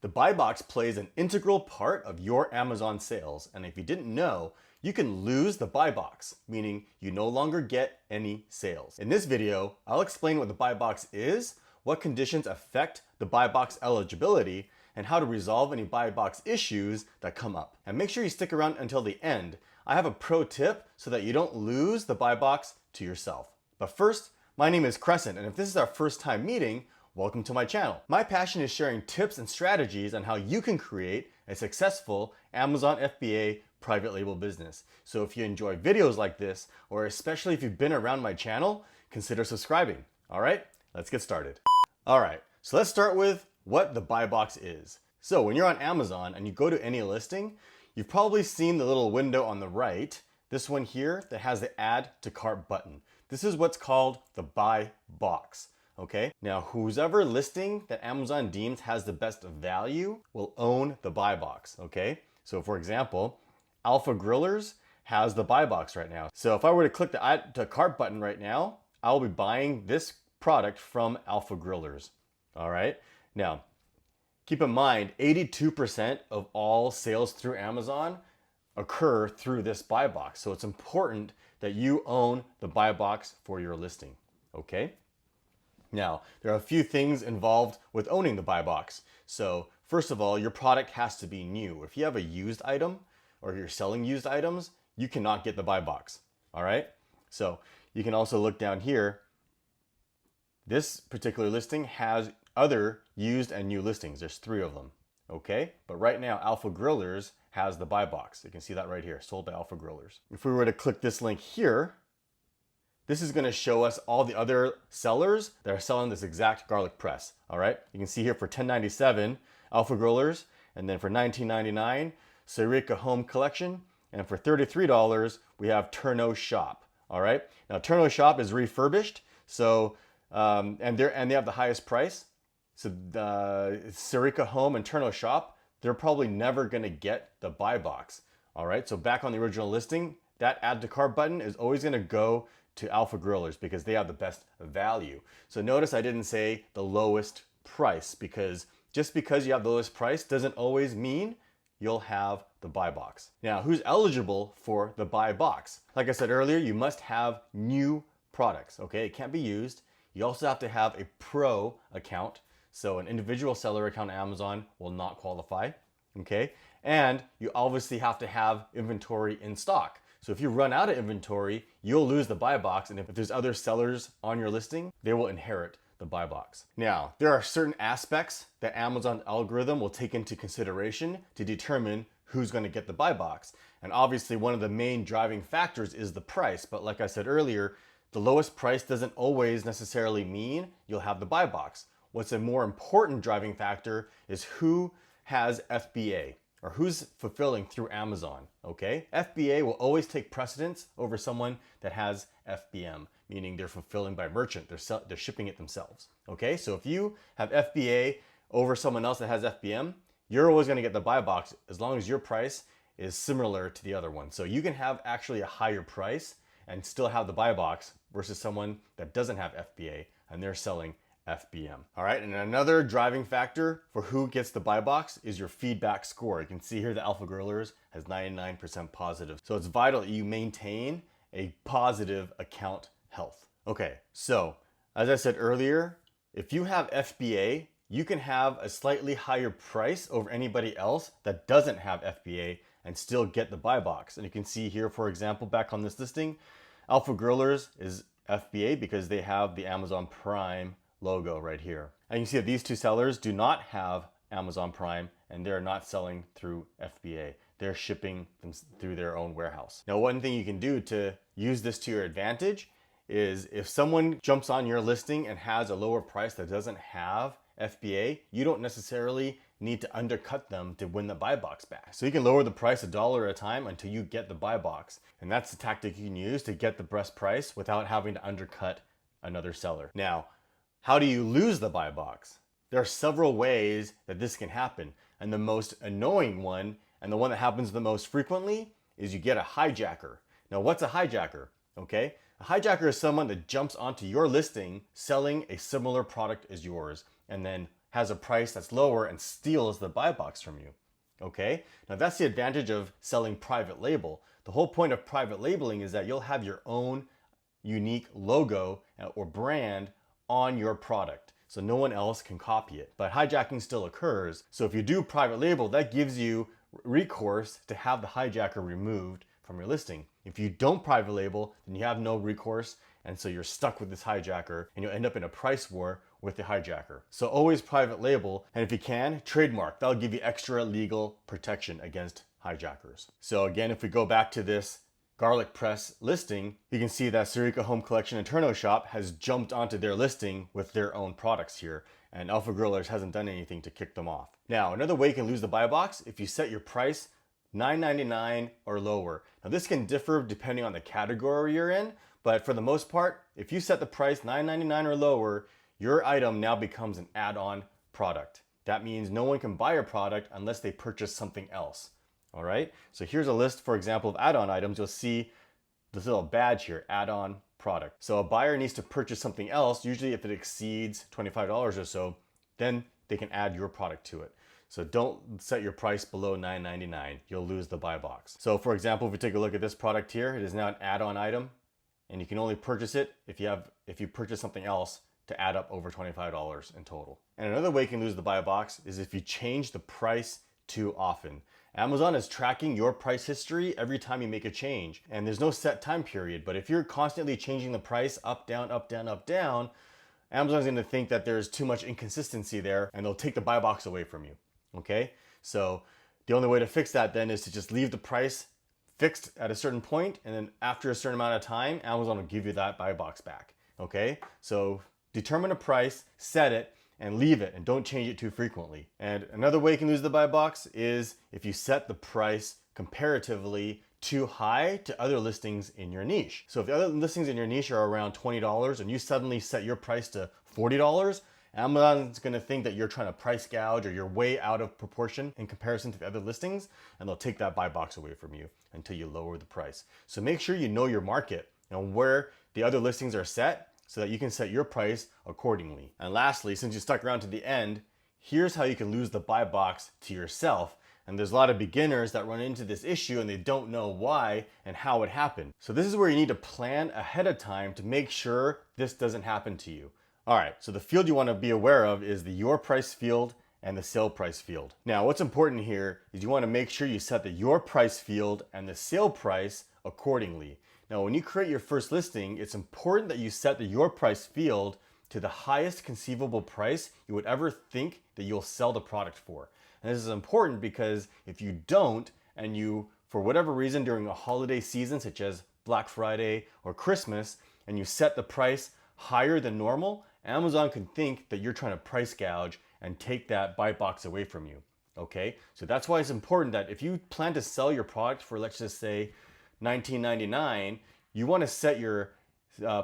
The buy box plays an integral part of your Amazon sales, and if you didn't know, you can lose the buy box, meaning you no longer get any sales. In this video, I'll explain what the buy box is, what conditions affect the buy box eligibility, and how to resolve any buy box issues that come up. And make sure you stick around until the end. I have a pro tip so that you don't lose the buy box to yourself. But first, my name is Crescent, and if this is our first time meeting, welcome to my channel. My passion is sharing tips and strategies on how you can create a successful Amazon FBA private label business. So if you enjoy videos like this, or especially if you've been around my channel, consider subscribing. All right, let's get started. All right, so let's start with what the buy box is. So when you're on Amazon and you go to any listing, you've probably seen the little window on the right, this one here that has the add to cart button. This is what's called the buy box. Okay, now who's ever listing that Amazon deems has the best value will own the buy box. Okay, so for example, Alpha Grillers has the buy box right now. So if I were to click the add to cart button right now, I'll be buying this product from Alpha Grillers. All right, now keep in mind 82% of all sales through Amazon occur through this buy box. So it's important that you own the buy box for your listing. Okay. Now, there are a few things involved with owning the buy box. So first of all, your product has to be new. If you have a used item or you're selling used items, you cannot get the buy box. All right. So you can also look down here. This particular listing has other used and new listings. There's 3 of them. Okay. But right now, Alpha Grillers has the buy box. You can see that right here, sold by Alpha Grillers. If we were to click this link here, this is going to show us all the other sellers that are selling this exact garlic press. All right, you can see here for $10.97, Alpha Grillers, and then for $19.99, Sarika Home Collection, and for $33, we have Turno Shop. All right, now Turno Shop is refurbished, so and they have the highest price. So Sarika Home and Turno Shop, they're probably never going to get the buy box. All right, so back on the original listing, that add to cart button is always going to go to Alpha Grillers because they have the best value. So notice I didn't say the lowest price, because just because you have the lowest price doesn't always mean you'll have the buy box. Now, who's eligible for the buy box? Like I said earlier, you must have new products, okay? It can't be used. You also have to have a pro account. So an individual seller account on Amazon will not qualify, okay? And you obviously have to have inventory in stock. So if you run out of inventory, you'll lose the buy box. And if there's other sellers on your listing, they will inherit the buy box. Now, there are certain aspects that Amazon algorithm will take into consideration to determine who's going to get the buy box. And obviously one of the main driving factors is the price. But like I said earlier, the lowest price doesn't always necessarily mean you'll have the buy box. What's a more important driving factor is who has FBA, or who's fulfilling through Amazon, okay? FBA will always take precedence over someone that has FBM, meaning they're fulfilling by merchant, they're shipping it themselves, okay? So if you have FBA over someone else that has FBM, you're always gonna get the buy box as long as your price is similar to the other one. So you can have actually a higher price and still have the buy box versus someone that doesn't have FBA and they're selling FBM. All right, and another driving factor for who gets the buy box is your feedback score. You can see here the Alpha Grillers has 99% positive. So it's vital that you maintain a positive account health. Okay, so as I said earlier, if you have FBA, you can have a slightly higher price over anybody else that doesn't have FBA and still get the buy box. And you can see here, for example, back on this listing, Alpha Grillers is FBA because they have the Amazon Prime logo right here. And you can see that these 2 sellers do not have Amazon Prime and they're not selling through FBA. They're shipping them through their own warehouse. Now, one thing you can do to use this to your advantage is if someone jumps on your listing and has a lower price that doesn't have FBA, you don't necessarily need to undercut them to win the buy box back. So you can lower the price $1 at a time until you get the buy box. And that's the tactic you can use to get the best price without having to undercut another seller. Now, how do you lose the buy box? There are several ways that this can happen. And the most annoying one, and the one that happens the most frequently, is you get a hijacker. Now, what's a hijacker? Okay, a hijacker is someone that jumps onto your listing selling a similar product as yours and then has a price that's lower and steals the buy box from you. Okay, now that's the advantage of selling private label. The whole point of private labeling is that you'll have your own unique logo or brand on your product, so no one else can copy it. But hijacking still occurs. So if you do private label, that gives you recourse to have the hijacker removed from your listing. If you don't private label, then you have no recourse, and so you're stuck with this hijacker and you'll end up in a price war with the hijacker. So always private label, and if you can, trademark. That'll give you extra legal protection against hijackers. So again, if we go back to this garlic press listing, you can see that Sarika Home Collection and Turno Shop has jumped onto their listing with their own products here, and Alpha Grillers hasn't done anything to kick them off. Now, another way you can lose the buy box, if you set your price $9.99 or lower. Now this can differ depending on the category you're in, but for the most part, if you set the price $9.99 or lower, your item now becomes an add-on product. That means no one can buy your product unless they purchase something else. All right, so here's a list, for example, of add-on items. You'll see this little badge here, add-on product. So a buyer needs to purchase something else, usually if it exceeds $25 or so, then they can add your product to it. So don't set your price below $9.99. You'll lose the buy box. So for example, if we take a look at this product here, it is now an add-on item, and you can only purchase it if you purchase something else to add up over $25 in total. And another way you can lose the buy box is if you change the price too often. Amazon is tracking your price history every time you make a change, and there's no set time period, but if you're constantly changing the price up, down, up, down, up, down, Amazon's gonna think that there's too much inconsistency there and they'll take the buy box away from you, okay? So the only way to fix that then is to just leave the price fixed at a certain point, and then after a certain amount of time, Amazon will give you that buy box back, okay? So determine a price, set it, and leave it, and don't change it too frequently. And another way you can lose the buy box is if you set the price comparatively too high to other listings in your niche. So if the other listings in your niche are around $20 and you suddenly set your price to $40, Amazon's gonna think that you're trying to price gouge or you're way out of proportion in comparison to the other listings, and they'll take that buy box away from you until you lower the price. So make sure you know your market and where the other listings are set, so that you can set your price accordingly. And lastly, since you stuck around to the end, here's how you can lose the buy box to yourself. And there's a lot of beginners that run into this issue and they don't know why and how it happened. So this is where you need to plan ahead of time to make sure this doesn't happen to you. All right, so the field you want to be aware of is the your price field and the sale price field. Now, what's important here is you want to make sure you set the your price field and the sale price accordingly. Now, when you create your first listing, it's important that you set the your price field to the highest conceivable price you would ever think that you'll sell the product for. And this is important because if you don't, and you, for whatever reason during a holiday season, such as Black Friday or Christmas, and you set the price higher than normal, Amazon can think that you're trying to price gouge and take that buy box away from you, okay? So that's why it's important that if you plan to sell your product for, let's just say, $19.99, you want to set your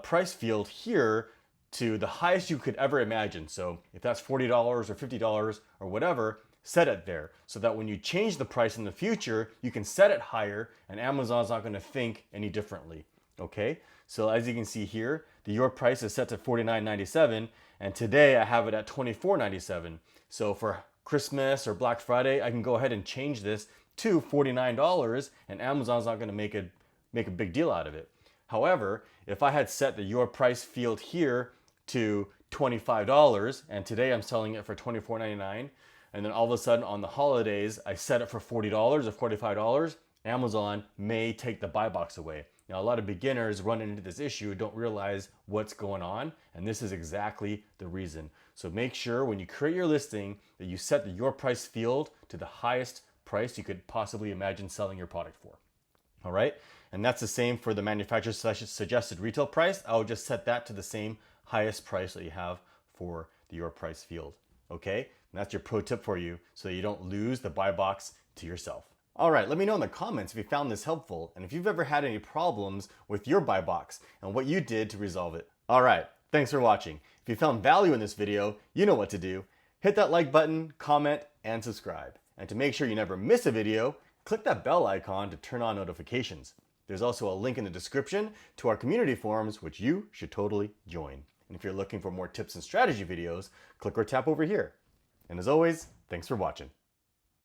price field here to the highest you could ever imagine. So if that's $40 or $50 or whatever, set it there so that when you change the price in the future, you can set it higher and Amazon's not going to think any differently. Okay, so as you can see here, the your price is set to $49.97, and today I have it at $24.97. So for Christmas or Black Friday, I can go ahead and change this to $49, and Amazon's not going to make a big deal out of it. However, if I had set the your price field here to $25, and today I'm selling it for $24.99, and then all of a sudden on the holidays I set it for $40 or $45, Amazon may take the buy box away. Now, a lot of beginners run into this issue, don't realize what's going on, and this is exactly the reason. So make sure when you create your listing that you set the your price field to the highest price you could possibly imagine selling your product for. All right, and that's the same for the manufacturer's suggested retail price. I would just set that to the same highest price that you have for the your price field. Okay, and that's your pro tip for you so that you don't lose the buy box to yourself. All right, let me know in the comments if you found this helpful and if you've ever had any problems with your buy box and what you did to resolve it. All right, thanks for watching. If you found value in this video, you know what to do. Hit that like button, comment, and subscribe. And to make sure you never miss a video, click that bell icon to turn on notifications. There's also a link in the description to our community forums, which you should totally join. And if you're looking for more tips and strategy videos, click or tap over here. And as always, thanks for watching.